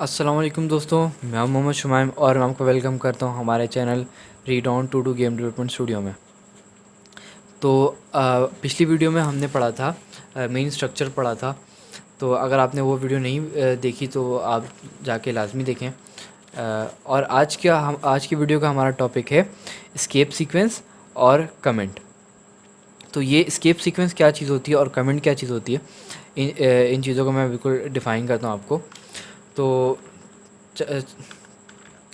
अस्सलाम वालेकुम दोस्तों, मैं हूं मोहम्मद शुमाइम और मैं आपको वेलकम करता हूं हमारे channel read on to do game development studio में। तो पिछली वीडियो में हमने पढ़ा था, मेन स्ट्रक्चर पढ़ा था। तो अगर आपने वो वीडियो नहीं देखी तो आप जाके लाजमी देखें। और आज की वीडियो का हमारा टॉपिक है एस्केप सीक्वेंस और कमेंट। तो ये एस्केप सीक्वेंस क्या चीज़ होती है और कमेंट क्या चीज़ होती है, इन चीज़ों को मैं बिल्कुल डिफ़ाइन करता हूँ आपको। तो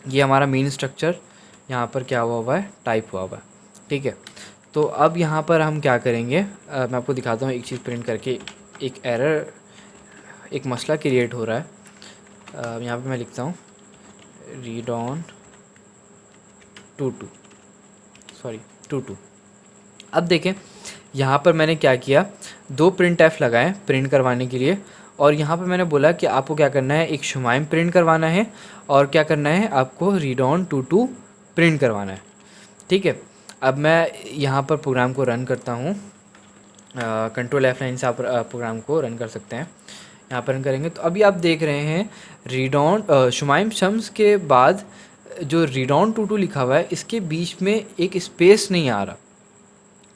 ये हमारा मेन स्ट्रक्चर यहाँ पर क्या हुआ है, टाइप हुआ है। ठीक है, तो अब यहाँ पर हम क्या करेंगे, मैं आपको दिखाता हूँ एक चीज़ प्रिंट करके। एक एरर, एक मसला क्रिएट हो रहा है। यहाँ पे मैं लिखता हूँ रीड ऑन टू टू। अब देखें, यहाँ पर मैंने क्या किया, दो प्रिंट एफ लगाए प्रिंट करवाने के लिए। और यहाँ पर मैंने बोला कि आपको क्या करना है, एक शुमाइम प्रिंट करवाना है और क्या करना है, आपको रीड ऑन टू प्रिंट करवाना है। ठीक है, अब मैं यहाँ पर प्रोग्राम को रन करता हूँ। कंट्रोल F9 से आप प्रोग्राम को रन कर सकते हैं। यहाँ पर रन करेंगे तो अभी आप देख रहे हैं रीड ऑन शुमाइम शम्स के बाद जो रीड ऑन टू लिखा हुआ है, इसके बीच में एक स्पेस नहीं आ रहा,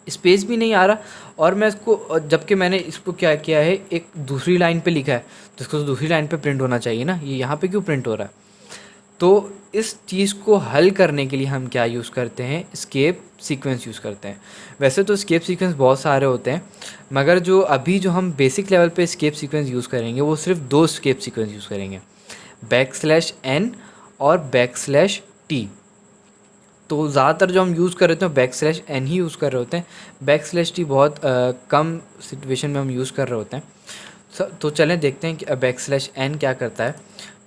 स्पेस भी नहीं आ रहा। और मैं इसको, जबकि मैंने इसको क्या किया है, एक दूसरी लाइन पे लिखा है, तो इसको तो दूसरी लाइन पे प्रिंट होना चाहिए ना, ये यहाँ पे क्यों प्रिंट हो रहा है। तो इस चीज़ को हल करने के लिए हम क्या यूज़ करते हैं, एस्केप सीक्वेंस यूज़ करते हैं। वैसे तो एस्केप सीक्वेंस बहुत सारे होते हैं, मगर जो हम बेसिक लेवल पे एस्केप सीक्वेंस यूज़ करेंगे वो सिर्फ दो एस्केप सीक्वेंस यूज़ करेंगे, \n और \t। तो ज़्यादातर जो हम यूज़ कर रहे होते हैं \n ही यूज़ कर रहे होते हैं, \t बहुत कम सिचुएशन में हम यूज़ कर रहे होते हैं। तो चलें देखते हैं कि \n क्या करता है।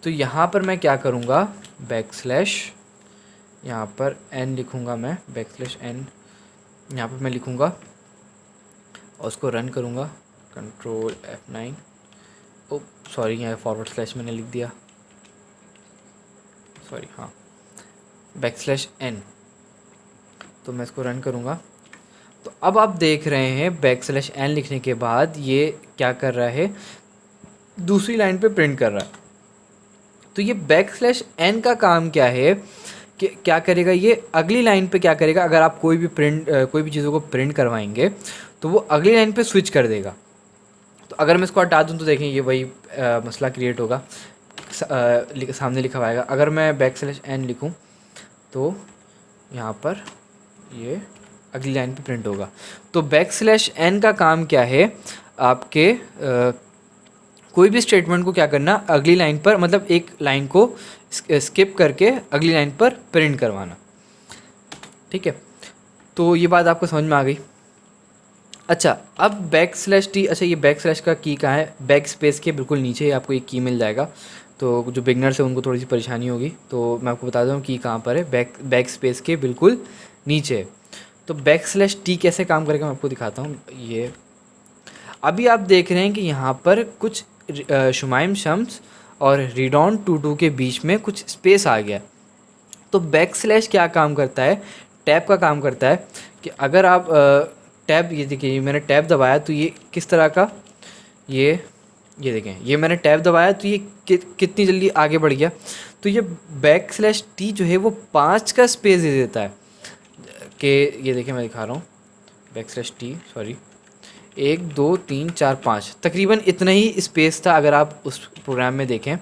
तो यहाँ पर मैं क्या करूँगा, यहाँ पर n लिखूँगा मैं, \n यहाँ पर मैं लिखूँगा और उसको रन करूँगा। कंट्रोल F9, ओ सॉरी, यहाँ / मैंने लिख दिया, सॉरी, हाँ, \n। तो मैं इसको रन करूँगा। तो अब आप देख रहे हैं \n लिखने के बाद ये क्या कर रहा है, दूसरी लाइन पे प्रिंट कर रहा है। तो ये \n का काम क्या है कि क्या करेगा, ये अगली लाइन पे क्या करेगा, अगर आप कोई भी चीज़ों को प्रिंट करवाएंगे तो वो अगली लाइन पे स्विच कर देगा। तो अगर मैं इसको हटा दूँ तो देखें ये वही मसला क्रिएट होगा, सामने लिखा हुआ आएगा। अगर मैं \n लिखूँ तो यहाँ पर ये अगली लाइन पे प्रिंट होगा। तो \n का काम क्या है, आपके कोई भी स्टेटमेंट को क्या करना, अगली लाइन पर, मतलब एक लाइन को स्किप करके अगली लाइन पर प्रिंट करवाना। ठीक है, तो ये बात आपको समझ में आ गई। अच्छा, अब \t, अच्छा ये बैक का की कहाँ है, बैक स्पेस के बिल्कुल नीचे ही आपको एक की मिल जाएगा। तो जो बिगनर्स है उनको थोड़ी सी परेशानी होगी, तो मैं आपको बता दूँ की कहाँ पर है, बैक स्पेस के बिल्कुल नीचे है। तो \t कैसे काम करेगा मैं आपको दिखाता हूँ। ये अभी आप देख रहे हैं कि यहाँ पर कुछ शुमाइम शम्स और रीड ऑन टू के बीच में कुछ स्पेस आ गया। तो क्या काम करता है, टैब का काम करता है कि अगर आप टैब, ये देखिए मैंने टैब दबाया तो ये किस तरह का, ये देखें, ये मैंने टैब दबाया तो ये कितनी जल्दी आगे बढ़ गया। तो ये \t जो है वो 5 का स्पेस दे देता है कि ये देखिए मैं दिखा रहा हूँ, \t, सॉरी, 1 2 3 4 5, तकरीबन इतना ही स्पेस था। अगर आप उस प्रोग्राम में देखें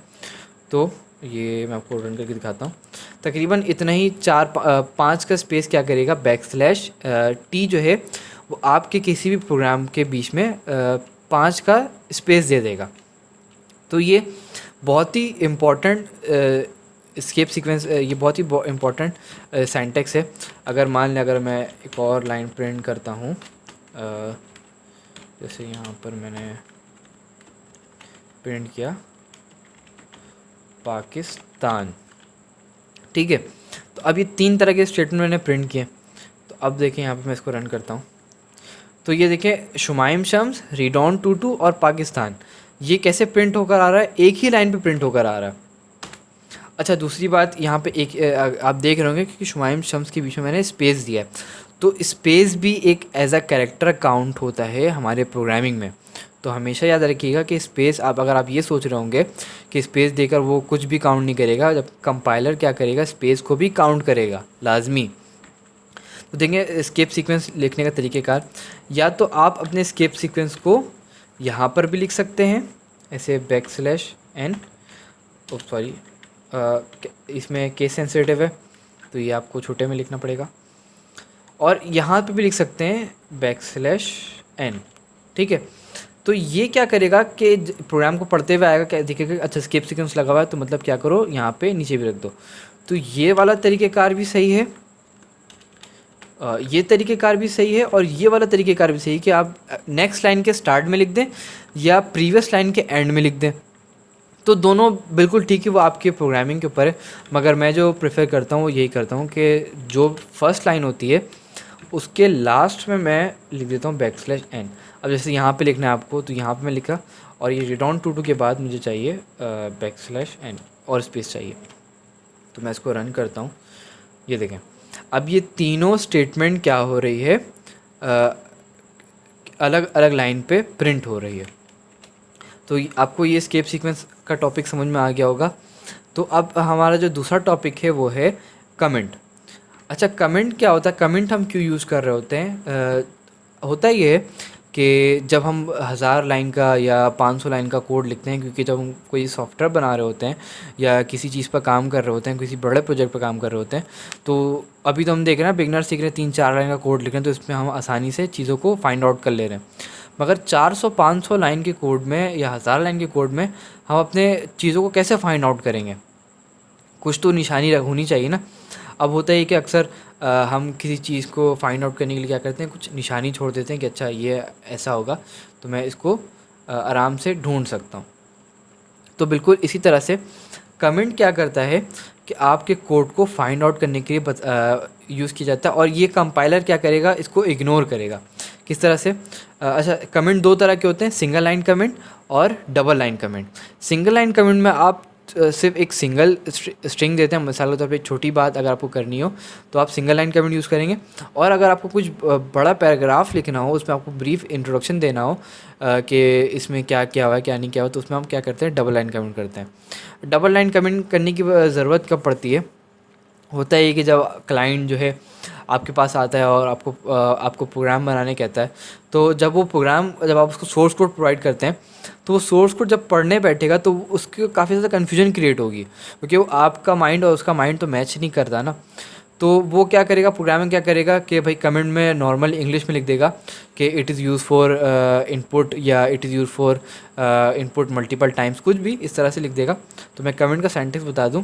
तो ये मैं आपको रन करके दिखाता हूँ, तकरीबन इतना ही 5 का स्पेस क्या करेगा, \t जो है वो आपके किसी भी प्रोग्राम के बीच में 5 का स्पेस दे देगा। तो ये बहुत ही इम्पोर्टेंट एस्केप सीक्वेंस, ये बहुत ही इम्पोर्टेंट सिंटैक्स है। अगर मान लें, अगर मैं एक और लाइन प्रिंट करता हूँ, जैसे यहाँ पर मैंने प्रिंट किया पाकिस्तान, ठीक है। तो अब ये 3 तरह के स्टेटमेंट मैंने प्रिंट किए। तो अब देखें यहाँ पे मैं इसको रन करता हूँ, तो ये देखें शुमाइम शम्स, रीड ऑन टू और पाकिस्तान, ये कैसे प्रिंट होकर आ रहा है, एक ही लाइन पे प्रिंट होकर आ रहा है। अच्छा, दूसरी बात यहाँ पे एक आप देख रहे होंगे कि शुमाइम शम्स के बीच में मैंने स्पेस दिया है। तो स्पेस भी एक एज अ कैरेक्टर काउंट होता है हमारे प्रोग्रामिंग में। तो हमेशा याद रखिएगा कि स्पेस अगर आप ये सोच रहे होंगे कि स्पेस देकर वो कुछ भी काउंट नहीं करेगा, जब कंपाइलर क्या करेगा, स्पेस को भी काउंट करेगा लाजमी। तो देखेंगे स्केप सीक्वेंस लिखने का तरीक़ेकार, या तो आप अपने स्केप सीक्वेंस को यहाँ पर भी लिख सकते हैं ऐसे \n, ओ सॉरी इसमें केस सेंसिटिव है तो ये आपको छोटे में लिखना पड़ेगा, और यहाँ पे भी लिख सकते हैं \n, ठीक है। तो ये क्या करेगा कि प्रोग्राम को पढ़ते हुए आएगा, क्या दिखेगा, अच्छा स्केप सीक्वेंस लगा हुआ है तो मतलब क्या करो यहाँ पे नीचे भी रख दो। तो ये वाला तरीक़ेकार भी सही है, ये तरीक़ेकार भी सही है, और ये वाला तरीक़ेकार भी सही है कि आप नेक्स्ट लाइन के स्टार्ट में लिख दें या प्रीवियस लाइन के एंड में लिख दें। तो दोनों बिल्कुल ठीक है, वो आपके प्रोग्रामिंग के ऊपर है, मगर मैं जो प्रेफर करता हूँ वो यही करता हूँ कि जो फर्स्ट लाइन होती है उसके लास्ट में मैं लिख देता हूँ \n। अब जैसे यहाँ पे लिखना है आपको, तो यहाँ पे मैं लिखा, और ये रिटर्न टू के बाद मुझे चाहिए \n और स्पेस चाहिए। तो मैं इसको रन करता हूँ, ये देखें अब ये तीनों स्टेटमेंट क्या हो रही है, अलग अलग लाइन पे प्रिंट हो रही है। तो आपको ये स्केप सीक्वेंस का टॉपिक समझ में आ गया होगा। तो अब हमारा जो दूसरा टॉपिक है वो है कमेंट। अच्छा, कमेंट क्या होता है, कमेंट हम क्यों यूज़ कर रहे होते हैं? होता ये है कि जब हम 1000 लाइन का या 500 लाइन का कोड लिखते हैं, क्योंकि जब हम कोई सॉफ्टवेयर बना रहे होते हैं या किसी चीज़ पर काम कर रहे होते हैं, किसी बड़े प्रोजेक्ट पर काम कर रहे होते हैं, तो अभी तो हम देख रहे हैं बिगनर सीख रहे हैं, 3-4 लाइन का कोड लिख रहे हैं, तो इसमें हम आसानी से चीज़ों को फाइंड आउट कर ले रहे हैं। मगर 400-500 लाइन के कोड में या 1000 लाइन के कोड में हम अपने चीज़ों को कैसे फाइंड आउट करेंगे? कुछ तो निशानी होनी चाहिए ना। अब होता है कि अक्सर हम किसी चीज़ को फाइंड आउट करने के लिए क्या करते हैं, कुछ निशानी छोड़ देते हैं कि अच्छा ये ऐसा होगा तो मैं इसको आराम से ढूंढ सकता हूँ। तो बिल्कुल इसी तरह से कमेंट क्या करता है कि आपके कोड को फाइंड आउट करने के लिए यूज़ किया जाता है, और ये कंपाइलर क्या करेगा, इसको इग्नोर करेगा। किस तरह से? अच्छा, कमेंट दो तरह के होते हैं, सिंगल लाइन कमेंट और double line comment. Single line comment में आप सिर्फ एक सिंगल स्ट्रिंग देते हैं, मिसाल के तौर पे एक छोटी बात अगर आपको करनी हो तो आप सिंगल लाइन कमेंट यूज़ करेंगे, और अगर आपको कुछ बड़ा पैराग्राफ लिखना हो, उसमें आपको ब्रीफ इंट्रोडक्शन देना हो कि इसमें क्या क्या हुआ है क्या नहीं क्या हुआ, तो उसमें हम क्या करते हैं, डबल लाइन कमेंट करते हैं। डबल लाइन कमेंट करने की ज़रूरत कब पड़ती है? होता है कि जब क्लाइंट जो है आपके पास आता है और आपको प्रोग्राम बनाने कहता है, तो जब आप उसको सोर्स कोड प्रोवाइड करते हैं, तो वो सोर्स कोड जब पढ़ने बैठेगा तो उसकी काफ़ी ज़्यादा कन्फ्यूजन क्रिएट होगी, क्योंकि वो आपका माइंड और उसका माइंड तो मैच नहीं करता ना। तो वो क्या करेगा, प्रोग्रामिंग क्या करेगा कि भाई कमेंट में नॉर्मल इंग्लिश में लिख देगा कि it is use for input, या it is use for input multiple times, कुछ भी इस तरह से लिख देगा। तो मैं कमेंट का सेंटेंस बता दूँ,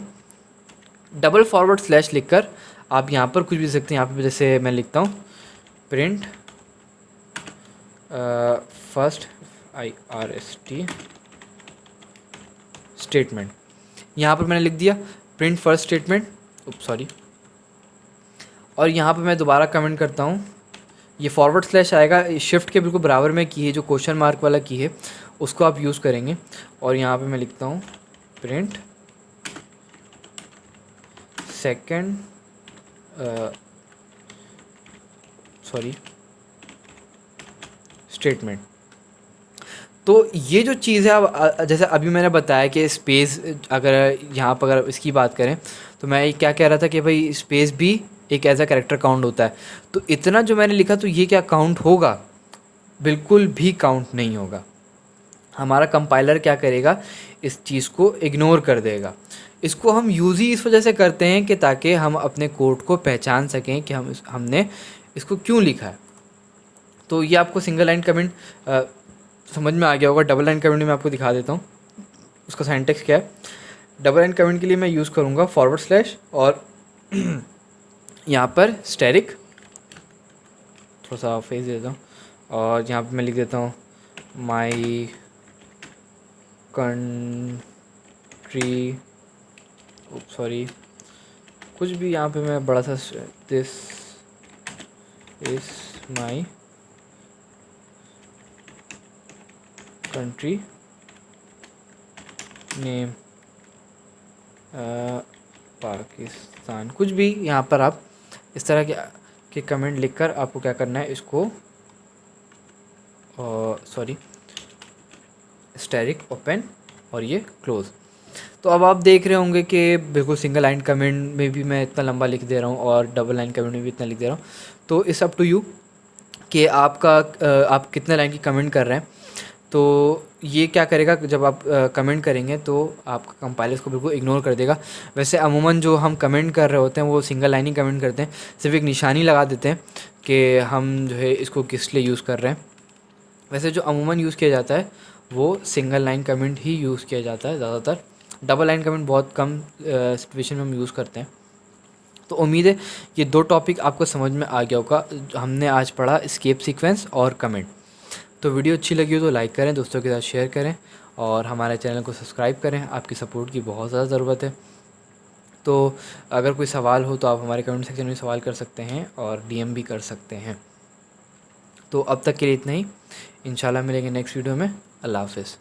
// लिखकर आप यहाँ पर कुछ भी लिख सकते हैं। यहाँ पे जैसे मैं लिखता हूँ प्रिंट फर्स्ट IRST स्टेटमेंट, यहाँ पर मैंने लिख दिया प्रिंट फर्स्ट स्टेटमेंट, सॉरी, और यहाँ पे मैं दोबारा कमेंट करता हूँ, ये // आएगा, शिफ्ट के बिल्कुल बराबर में की है, जो क्वेश्चन मार्क वाला की है उसको आप यूज़ करेंगे, और यहाँ पे मैं लिखता हूँ प्रिंट सेकेंड स्टेटमेंट। तो ये जो चीज़ है, अब जैसे अभी मैंने बताया कि स्पेस, अगर यहाँ पर अगर इसकी बात करें तो मैं क्या कह रहा था कि भाई स्पेस भी एक एज अ कैरेक्टर काउंट होता है। तो इतना जो मैंने लिखा, तो ये क्या काउंट होगा? बिल्कुल भी काउंट नहीं होगा। हमारा कंपाइलर क्या करेगा, इस चीज़ को इग्नोर कर देगा। इसको हम यूज़ ही इस वजह से करते हैं कि ताकि हम अपने कोड को पहचान सकें कि हमने इसको क्यों लिखा है। तो ये आपको सिंगल लाइन कमेंट समझ में आ गया होगा। डबल लाइन कमेंट में आपको दिखा देता हूँ उसका सिंटैक्स क्या है। डबल लाइन कमेंट के लिए मैं यूज़ करूँगा // और यहाँ पर स्टैरिक, थोड़ा सा फेस दे देता हूँ, और यहाँ पे मैं लिख देता हूँ माई कंट्री, सॉरी, कुछ भी, यहाँ पे मैं बड़ा सा this is my country name Pakistan, कुछ भी। यहाँ पर आप इस तरह के कमेंट लिखकर आपको क्या करना है, इसको सॉरी, स्टैटिक ओपन और ये क्लोज़। तो अब आप देख रहे होंगे कि बिल्कुल सिंगल लाइन कमेंट में भी मैं इतना लंबा लिख दे रहा हूँ और डबल लाइन कमेंट में भी इतना लिख दे रहा हूँ। तो इट्स अप टू यू कि आप कितने लाइन की कमेंट कर रहे हैं। तो ये क्या करेगा, जब आप कमेंट करेंगे तो आपका कंपाइलर इसको बिल्कुल इग्नोर कर देगा। वैसे अमूमन जो हम कमेंट कर रहे होते हैं वो सिंगल लाइन ही कमेंट करते हैं, सिर्फ एक निशानी लगा देते हैं कि हम जो है इसको किस लिए यूज़ कर रहे हैं। वैसे जो अमूमन यूज़ किया जाता है वो सिंगल लाइन कमेंट ही यूज़ किया जाता है ज़्यादातर। डबल लाइन कमेंट बहुत कम सिचुएशन में हम यूज़ करते हैं। तो उम्मीद है ये 2 टॉपिक आपको समझ में आ गया होगा। हमने आज पढ़ा एस्केप सीक्वेंस और कमेंट। तो वीडियो अच्छी लगी हो तो लाइक करें, दोस्तों के साथ शेयर करें और हमारे चैनल को सब्सक्राइब करें। आपकी सपोर्ट की बहुत ज़्यादा ज़रूरत है। तो अगर कोई सवाल हो तो आप हमारे कमेंट सेक्शन में सवाल कर सकते हैं और डीएम भी कर सकते हैं। तो अब तक के लिए इतना ही। इंशाल्लाह मिलेंगे नेक्स्ट वीडियो में। अल्लाह हाफ़िज़।